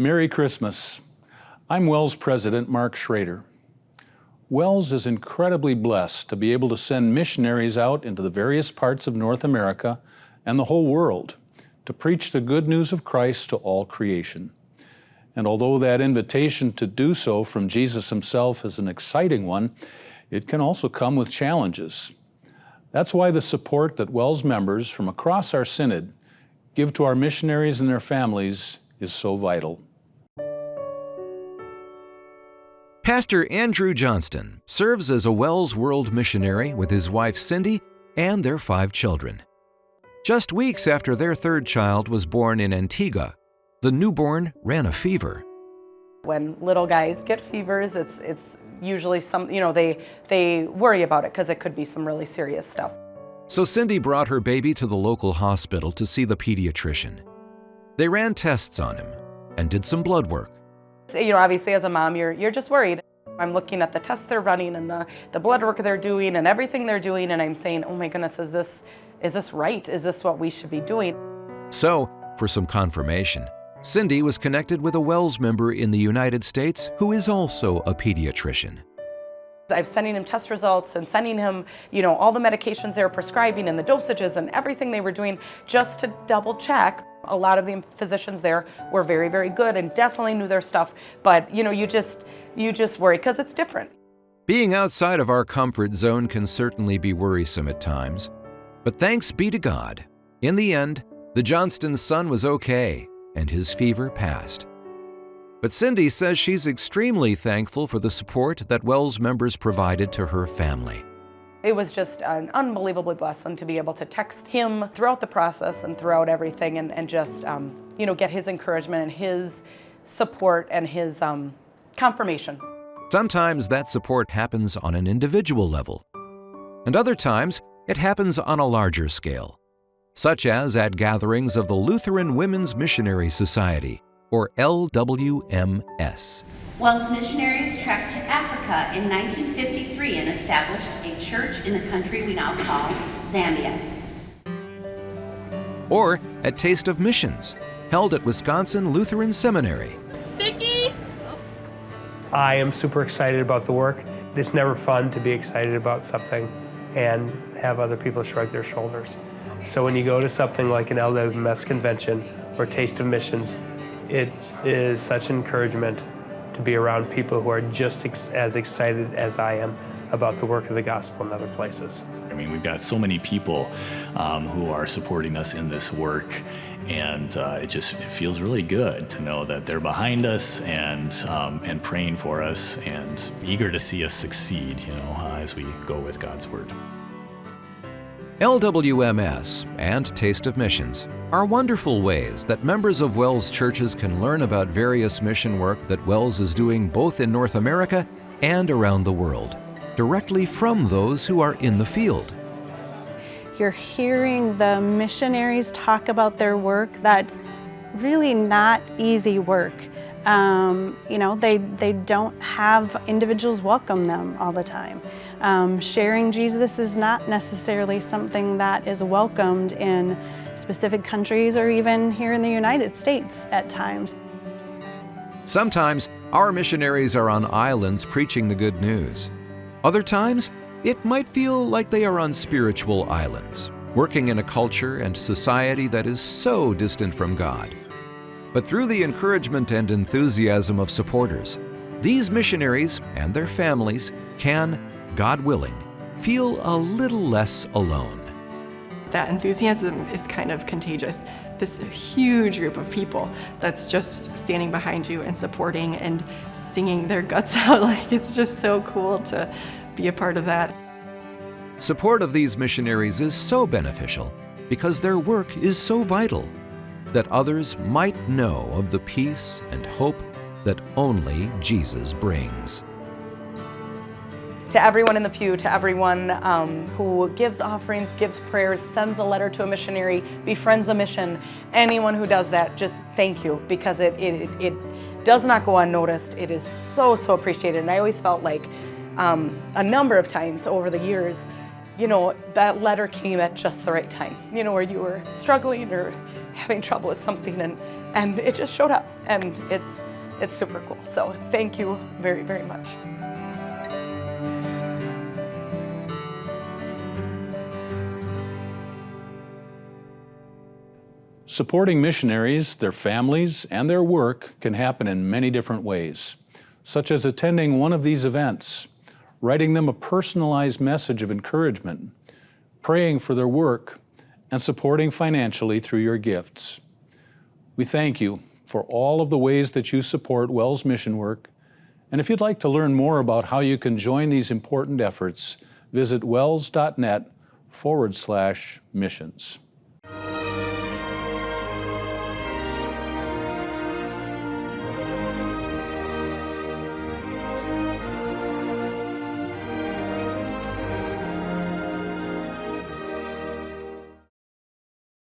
Merry Christmas. I'm WELS President Mark Schrader. WELS is incredibly blessed to be able to send missionaries out into the various parts of North America and the whole world to preach the good news of Christ to all creation. And although that invitation to do so from Jesus himself is an exciting one, it can also come with challenges. That's why the support that WELS members from across our synod give to our missionaries and their families is so vital. Pastor Andrew Johnston serves as a WELS World missionary with his wife Cindy and their 5 children. Just weeks after their 3rd child was born in Antigua, the newborn ran a fever. When little guys get fevers, it's usually they worry about it because it could be some really serious stuff. So Cindy brought her baby to the local hospital to see the pediatrician. They ran tests on him and did some blood work. Obviously as a mom, you're just worried. I'm looking at the tests they're running and the blood work they're doing and everything they're doing, and I'm saying, oh my goodness, is this right? Is this what we should be doing? So, for some confirmation, Cindy was connected with a WELS member in the United States who is also a pediatrician. I'm sending him test results and sending him, all the medications they were prescribing and the dosages and everything they were doing just to double check. A lot of the physicians there were very, very good and definitely knew their stuff, but you just worry because it's different. Being outside of our comfort zone can certainly be worrisome at times, but thanks be to God, in the end, the Johnston's son was okay and his fever passed. But Cindy says she's extremely thankful for the support that WELS members provided to her family. It was just an unbelievably blessing to be able to text him throughout the process and throughout everything and just, get his encouragement and his support and his confirmation. Sometimes that support happens on an individual level, and other times it happens on a larger scale, such as at gatherings of the Lutheran Women's Missionary Society, or LWMS. WELS missionaries trekked to Africa in 1953 and established a church in the country we now call Zambia. Or at Taste of Missions, held at Wisconsin Lutheran Seminary. Vicky! I am super excited about the work. It's never fun to be excited about something and have other people shrug their shoulders. So when you go to something like an LWMS convention or Taste of Missions, it is such encouragement to be around people who are just as excited as I am about the work of the gospel in other places. We've got so many people who are supporting us in this work, and it feels really good to know that they're behind us and praying for us and eager to see us succeed, as we go with God's word. LWMS and Taste of Missions are wonderful ways that members of WELS churches can learn about various mission work that WELS is doing both in North America and around the world, directly from those who are in the field. You're hearing the missionaries talk about their work. That's really not easy work. They don't have individuals welcome them all the time. Sharing Jesus is not necessarily something that is welcomed in specific countries or even here in the United States at times. Sometimes our missionaries are on islands preaching the good news. Other times, it might feel like they are on spiritual islands, working in a culture and society that is so distant from God. But through the encouragement and enthusiasm of supporters, these missionaries and their families can, God willing, feel a little less alone. That enthusiasm is kind of contagious. This huge group of people that's just standing behind you and supporting and singing their guts out. It's just so cool to be a part of that. Support of these missionaries is so beneficial because their work is so vital that others might know of the peace and hope that only Jesus brings. To everyone in the pew, to everyone who gives offerings, gives prayers, sends a letter to a missionary, befriends a mission, anyone who does that, just thank you, because it does not go unnoticed. It is so, so appreciated. And I always felt like a number of times over the years, you know, that letter came at just the right time, you know, where you were struggling or having trouble with something, and it just showed up, and it's super cool. So thank you very, very much. Supporting missionaries, their families, and their work can happen in many different ways, such as attending one of these events, writing them a personalized message of encouragement, praying for their work, and supporting financially through your gifts. We thank you for all of the ways that you support WELS mission work, and if you'd like to learn more about how you can join these important efforts, visit wels.net/missions.